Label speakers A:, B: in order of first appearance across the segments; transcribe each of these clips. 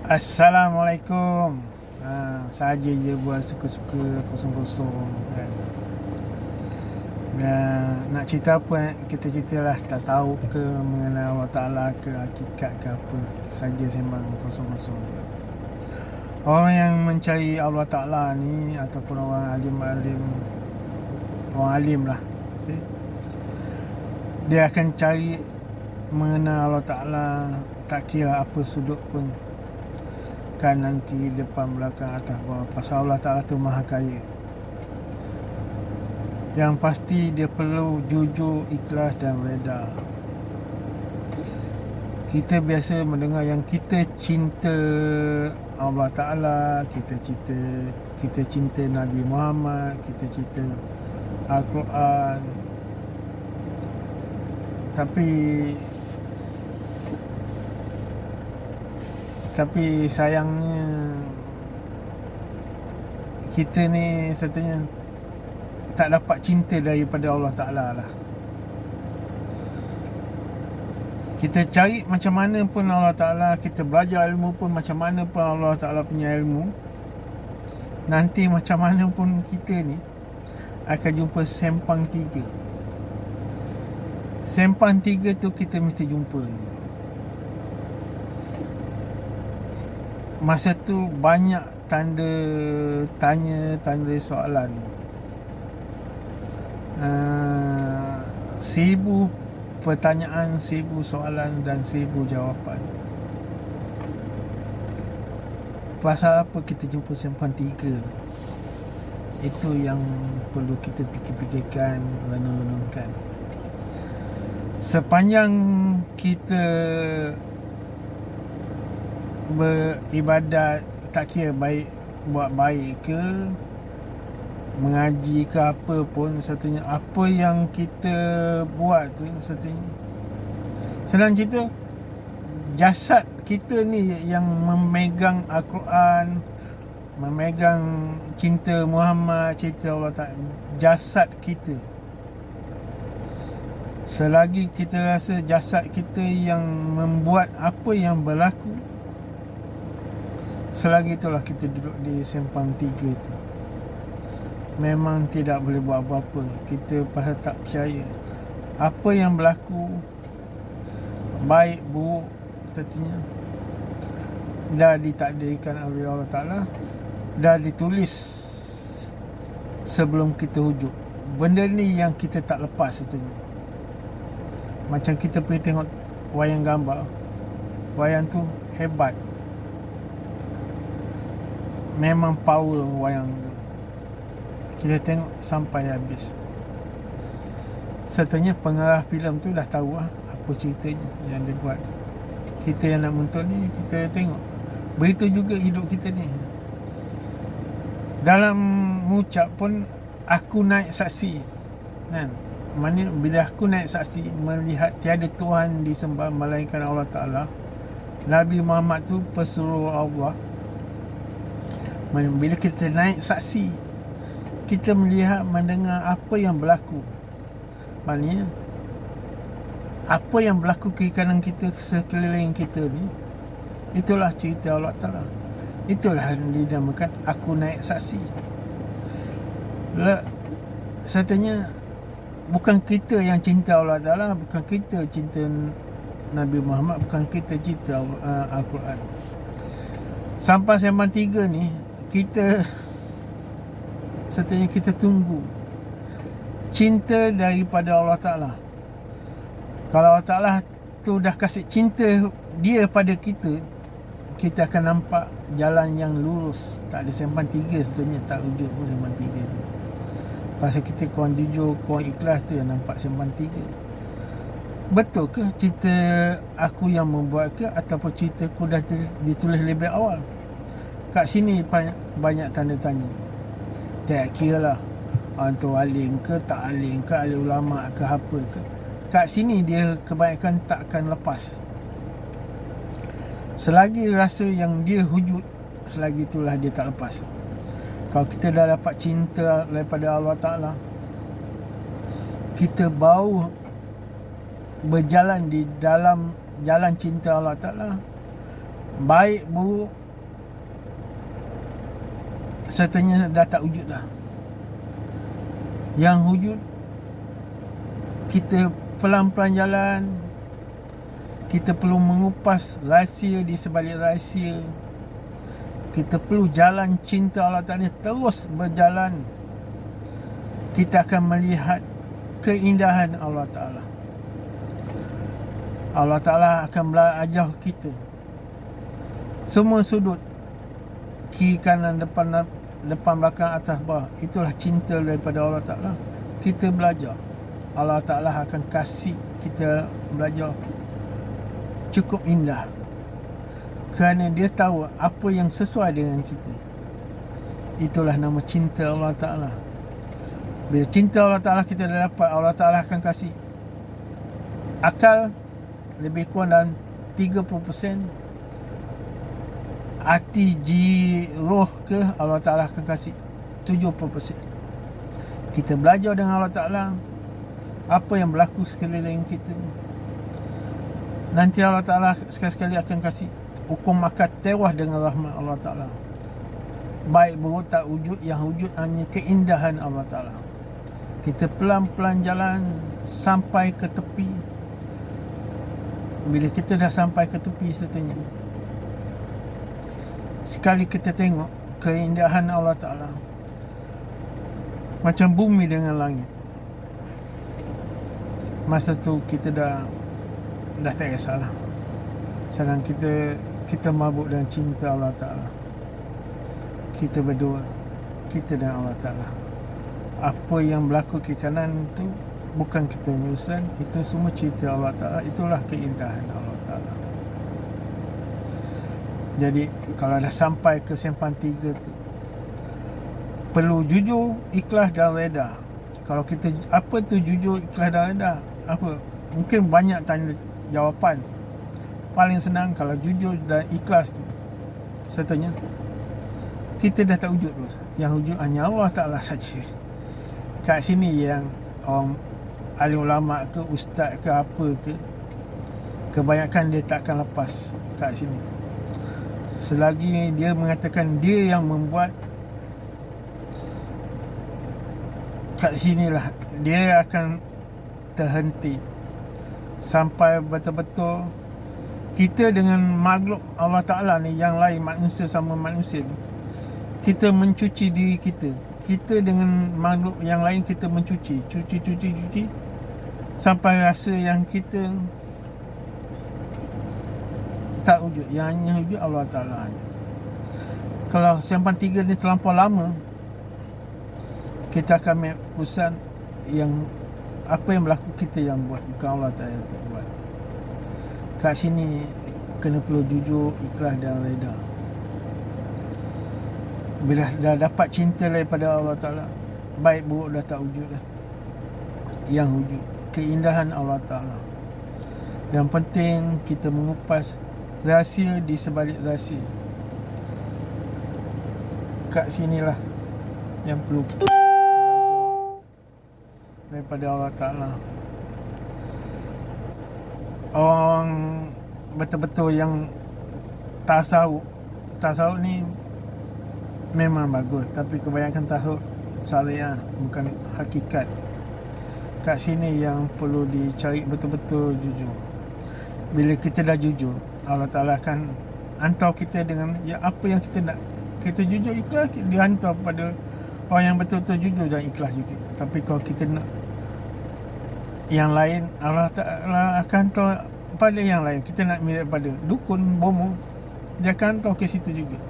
A: Assalamualaikum. Saja je buat suka-suka kosong-kosong kan. Dan nak cerita apa kita ceritalah, tasawuf ke, mengenai Allah Ta'ala ke, hakikat ke apa, saja sembang kosong-kosong. Orang yang mencari Allah Ta'ala ni, ataupun orang alim-alim, orang alim lah, okay? Dia akan cari mengenal Allah Ta'ala, tak kira apa sudut pun, kanan, kiri, depan, belakang, atas, bawah. Pasal Allah Ta'ala tu maha kaya. Yang pasti dia perlu jujur, ikhlas dan reda. Kita biasa mendengar yang kita cinta Allah Ta'ala, kita cinta Nabi Muhammad, kita cinta Al-Quran. Tapi sayangnya kita ni satunya tak dapat cinta daripada Allah Ta'ala lah. Kita cari macam mana pun Allah Ta'ala, kita belajar ilmu pun macam mana pun Allah Ta'ala punya ilmu, nanti macam mana pun kita ni akan jumpa sempang tiga. Sempang tiga tu kita mesti jumpa. Masa tu banyak tanda tanya, tanda soalan. 1000 pertanyaan, 1000 soalan dan 1000 jawapan. Pasal apa kita jumpa sempang tiga tu? Itu yang perlu kita fikir-fikirkan, renung-renungkan. Sepanjang kita beribadat, tak kira baik, buat baik ke, mengaji ke apa pun, satunya apa yang kita buat tu, satunya senang cerita, jasad kita ni yang memegang Al-Quran, memegang cinta Muhammad, cinta Allah Ta'ala, jasad kita. Selagi kita rasa jasad kita yang membuat apa yang berlaku, selagi itulah kita duduk di sempang tiga tu. Memang tidak boleh buat apa-apa. Kita pasal tak percaya apa yang berlaku, baik buruk, satunya dah ditakdirkan oleh Allah Ta'ala, dah ditulis sebelum kita wujud. Benda ni yang kita tak lepas satunya. Macam kita pergi tengok wayang gambar, wayang tu hebat, memang power wayang tu. Kita tengok sampai habis. Sertanya pengarah filem tu dah tahu apa ceritanya yang dia buat. Kita yang nak menonton ni, kita tengok. Begitu juga hidup kita ni. Dalam mengucap pun, aku naik saksi, kan? Mana bila aku naik saksi melihat tiada Tuhan disembah melainkan Allah Ta'ala, Nabi Muhammad tu pesuruh Allah. Bila kita naik saksi, kita melihat, mendengar apa yang berlaku. Maknanya apa yang berlaku kiri kanan kita, sekeliling kita ni, itulah cerita Allah Ta'ala. Itulah yang dinamakan aku naik saksi. Satunya bukan kita yang cinta Allah Ta'ala, bukan kita cinta Nabi Muhammad, bukan kita cinta Al-Quran. Sampai sembang tiga ni, kita satunya kita tunggu cinta daripada Allah Ta'ala. Kalau Allah Ta'ala tu dah kasih cinta dia pada kita, kita akan nampak jalan yang lurus. Tak ada sempang tiga satunya, tak wujud pun sempang tiga tu. Pasal kita kurang jujur, kurang ikhlas tu yang nampak sempang tiga. Betul ke cerita aku yang membuat ke, ataupun cerita aku dah ditulis lebih awal? Kat sini banyak tanda tanya. Tak kira lah tu alim ke, tak alim ke, ahli ulama ke, apa ke. Kat sini dia kebanyakan takkan lepas. Selagi rasa yang dia wujud, selagi itulah dia tak lepas. Kalau kita dah dapat cinta daripada Allah Ta'ala, kita baru berjalan di dalam jalan cinta Allah Ta'ala, baik buruk sertanya dah tak wujud dah. Yang wujud, kita pelan-pelan jalan. Kita perlu mengupas rahsia di sebalik rahsia. Kita perlu jalan cinta Allah Ta'ala terus berjalan. Kita akan melihat keindahan Allah Ta'ala. Allah Ta'ala akan belajar kita semua sudut, kiri kanan, depan belakang, atas bawah. Itulah cinta daripada Allah Ta'ala. Kita belajar, Allah Ta'ala akan kasih kita belajar cukup indah, kerana dia tahu apa yang sesuai dengan kita. Itulah nama cinta Allah Ta'ala. Bila cinta Allah Ta'ala kita dah dapat, Allah Ta'ala akan kasih akal lebih kurang dalam 30%, hati, roh ke, Allah Ta'ala akan kasih 70%. Kita belajar dengan Allah Ta'ala apa yang berlaku sekeliling kita. Nanti Allah Ta'ala sekali-sekali akan kasih hukum akan tewas dengan rahmat Allah Ta'ala. Baik buruk tak wujud, yang wujud hanya keindahan Allah Ta'ala. Kita pelan-pelan jalan sampai ke tepi. Bila kita dah sampai ke tepi setengah, sekali kita tengok keindahan Allah Ta'ala, macam bumi dengan langit. Masa tu kita dah tak kisahlah. Sedang kita mabuk dengan cinta Allah Ta'ala. Kita berdua, kita dan Allah Ta'ala. Apa yang berlaku ke kanan tu bukan kita urusan, itu semua cerita Allah Ta'ala. Itulah keindahan Allah Ta'ala. Jadi kalau dah sampai ke sempan 3 tu, perlu jujur, ikhlas dan reda. Kalau kita, apa tu jujur, ikhlas dan reda? Apa? Mungkin banyak tanya jawapan. Paling senang kalau jujur dan ikhlas tu, sertanya kita dah tak wujud tu. Yang wujud hanya Allah Ta'ala saja. Kat sini yang orang alim ulama ke, ustaz ke, apa ke, kebanyakan dia tak akan lepas kat sini. Selagi dia mengatakan dia yang membuat, kat sinilah dia akan terhenti sampai betul-betul kita dengan makhluk Allah Ta'ala ni yang lain, manusia sama manusia, kita mencuci diri kita. Kita dengan makhluk yang lain kita mencuci, cuci sampai rasa yang kita tak wujud, yang hanya wujud Allah Ta'ala. Kalau sempan 3 ni terlampau lama, kita akan ambil keputusan yang apa yang berlaku kita yang buat, bukan Allah Ta'ala yang buat. Kat sini kena perlu jujur, ikhlas dan reda. Bila dah dapat cinta daripada Allah Ta'ala, baik buruk dah tak wujud dah. Yang wujud keindahan Allah Ta'ala. Yang penting kita mengupas rahsia di sebalik rahsia. Kat sinilah yang perlu kita belajar daripada Allah Ta'ala. Orang betul-betul yang tasawuf ni memang bagus, tapi kebanyakan tasawuf syariah, bukan hakikat. Kat sini yang perlu dicari betul-betul jujur. Bila kita dah jujur, Allah Ta'ala akan hantar kita dengan ya, apa yang kita nak. Kita jujur ikhlas, dia hantar pada orang yang betul-betul jujur dan ikhlas juga. Tapi kalau kita nak yang lain, Allah Ta'ala akan hantar pada yang lain. Kita nak mirip pada dukun, bomo, dia akan hantar ke situ juga.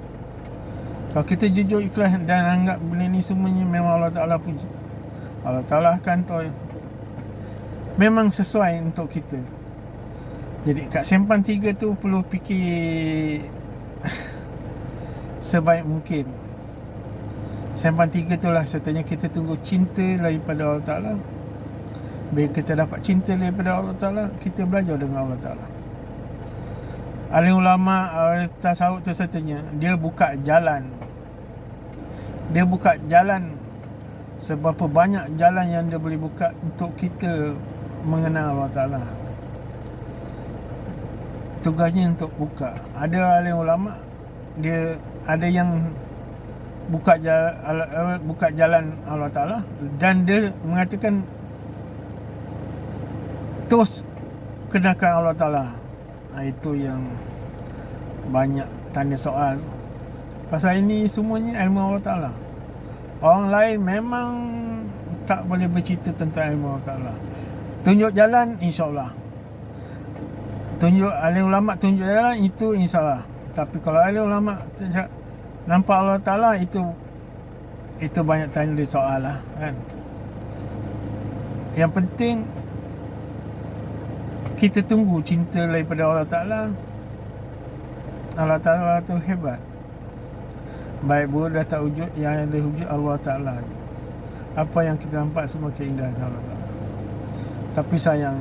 A: Kalau kita jujur, ikhlas dan anggap benda ni semuanya memang Allah Ta'ala puji, Allah Ta'ala akan hantar memang sesuai untuk kita. Jadi kat sempan 3 tu perlu fikir sebaik mungkin. Sempan 3 tu lah sertanya kita tunggu cinta daripada Allah Ta'ala. Bila kita dapat cinta daripada Allah Ta'ala, kita belajar dengan Allah Ta'ala. Alim ulama tasawuf tu sertanya dia buka jalan. Dia buka jalan, seberapa banyak jalan yang dia boleh buka untuk kita mengenal Allah Ta'ala. tugasnya untuk buka. Ada alim ulama dia ada yang buka jalan Allah Ta'ala, dan dia mengatakan terus kenakan Allah Ta'ala. Itu yang banyak tanya soal. Pasal ini semuanya ilmu Allah Ta'ala. Orang lain memang tak boleh bercerita tentang ilmu Allah Ta'ala. Tunjuk jalan, insyaAllah. Tunjuk alim ulama tunjuk jalan, itu insyaAllah. Tapi kalau alim ulama nampak Allah Ta'ala, itu banyak tanya soal lah, kan. Yang penting kita tunggu cinta daripada Allah Ta'ala. Allah Ta'ala tu hebat. Baik buruk dah tak wujud, yang ada wujud Allah Ta'ala. Apa yang kita nampak semua keindahan Allah Ta'ala. Tapi sayang,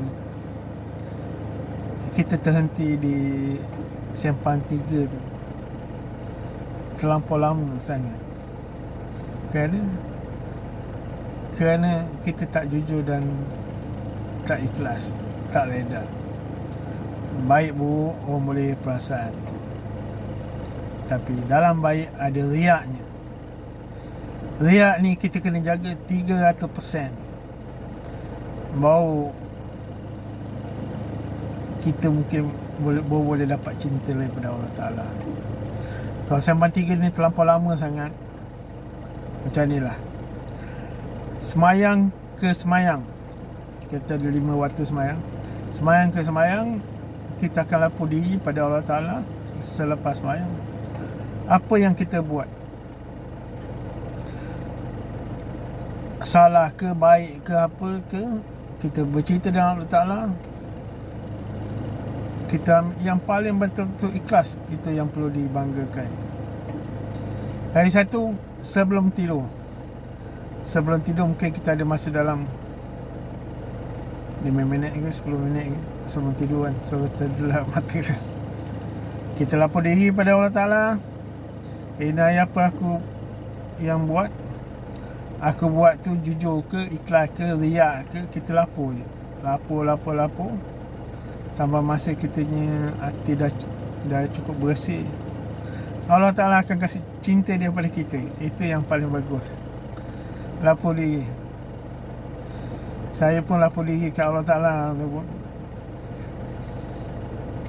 A: kita terhenti di Sempang 3 tu terlampau lama sangat. Kerana kita tak jujur dan tak ikhlas, tak reda. Baik buruk orang boleh perasan, tapi dalam baik ada riaknya. Riak ni kita kena jaga 300%, baru kita mungkin boleh dapat cinta daripada Allah Ta'ala. Kalau Sempang 3 ni terlampau lama sangat, macam ni lah. Semayang ke semayang, kita ada 5 waktu semayang. Semayang ke semayang, kita akan lapor diri pada Allah Ta'ala selepas semayang. Apa yang kita buat, salah ke baik ke apa ke, kita bercerita dengan Allah Ta'ala. Kita yang paling betul-betul ikhlas, itu yang perlu dibanggakan. Hari satu, sebelum tidur mungkin kita ada masa dalam 5 minit ke 10 minit ke sebelum tidur kan, so terdelap mata. Kita lapor diri pada Allah Ta'ala. Ini apa aku yang buat, aku buat tu jujur ke, ikhlas ke, riak ke, kita lapor je. Lapor sampai masa kitanya hati dah cukup bersih, Allah Ta'ala akan kasih cinta dia pada kita. Itu yang paling bagus. Lapor diri. Saya pun lapor diri ke Allah Ta'ala.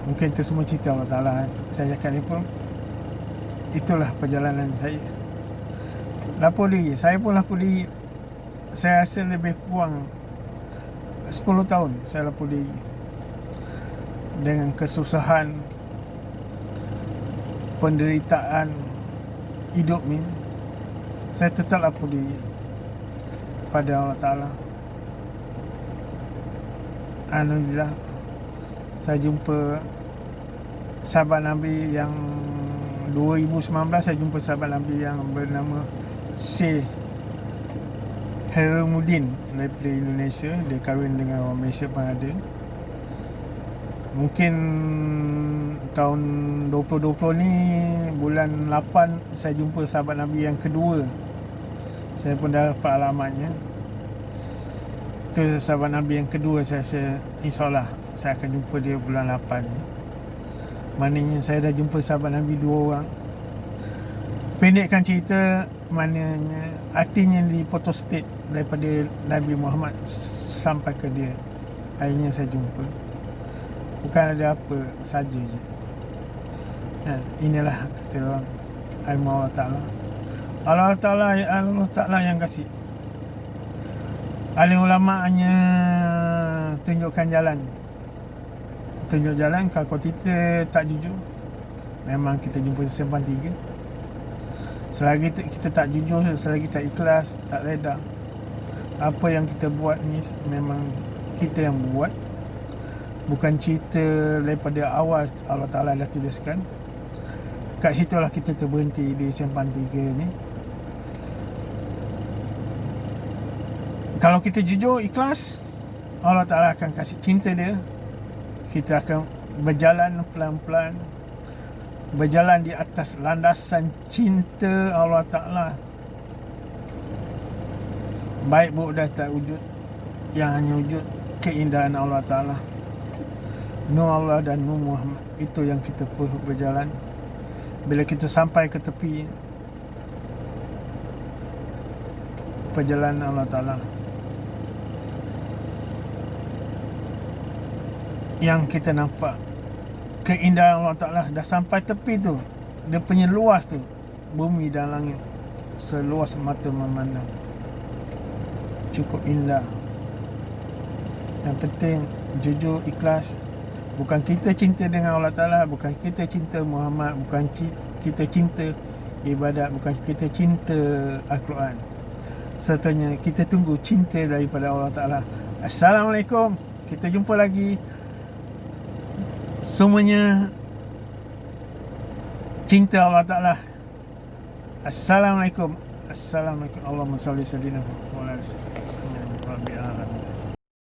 A: Mungkin itu semua cerita Allah Ta'ala. Saya cakap ni pun, itulah perjalanan saya. Lapor diri. Saya pun lapor diri. Saya rasa lebih kurang 10 tahun saya lapor diri. Dengan kesusahan, penderitaan hidup ni, saya tetap lapor diri pada Allah Ta'ala. Alhamdulillah, saya jumpa sahabat Nabi yang 2019, saya jumpa sahabat Nabi yang bernama Syekh Herumuddin daripada Indonesia. Dia kahwin dengan orang Malaysia pun ada. Mungkin tahun 2020 ni, bulan 8, saya jumpa sahabat Nabi yang kedua. Saya pun dah dapat alamatnya. Itu sahabat Nabi yang kedua. Saya rasa insyaAllah saya akan jumpa dia bulan 8 ni. Maknanya saya dah jumpa sahabat Nabi 2 orang. Pendekkan cerita, maknanya artinya di photostate daripada Nabi Muhammad sampai ke dia. Akhirnya saya jumpa. Bukan ada apa saja je. Inilah kata orang, ilmu Allah Ta'ala. Allah Ta'ala yang kasih. Alim ulama hanya tunjukkan jalan. Tunjuk jalan. Kalau kita tak jujur, memang kita jumpa Sempang 3. Selagi kita tak jujur, selagi tak ikhlas, tak reda, apa yang kita buat ni memang kita yang buat, bukan cerita daripada awal Allah Ta'ala dah tuliskan. Kat situlah kita terberhenti di Sempang 3 ni. Kalau kita jujur, ikhlas, Allah Ta'ala akan kasih cinta dia. Kita akan berjalan pelan-pelan, berjalan di atas landasan cinta Allah Ta'ala. Baik buruk dah tak wujud, yang hanya wujud keindahan Allah Ta'ala. Nur Allah dan Nur Muhammad. Itu yang kita perlu berjalan. Bila kita sampai ke tepi perjalanan Allah Ta'ala, yang kita nampak keindahan Allah Ta'ala, dah sampai tepi tu, dia punya luas tu, bumi dan langit seluas mata memandang, cukup indah. Yang penting jujur, ikhlas. Bukan kita cinta dengan Allah Ta'ala, bukan kita cinta Muhammad, bukan kita cinta ibadat, bukan kita cinta Al-Quran. Sertanya kita tunggu cinta daripada Allah Ta'ala. Assalamualaikum. Kita jumpa lagi. Semuanya cinta Allah Ta'ala. Assalamualaikum. Assalamualaikum. Allahumma salli sallim wa ala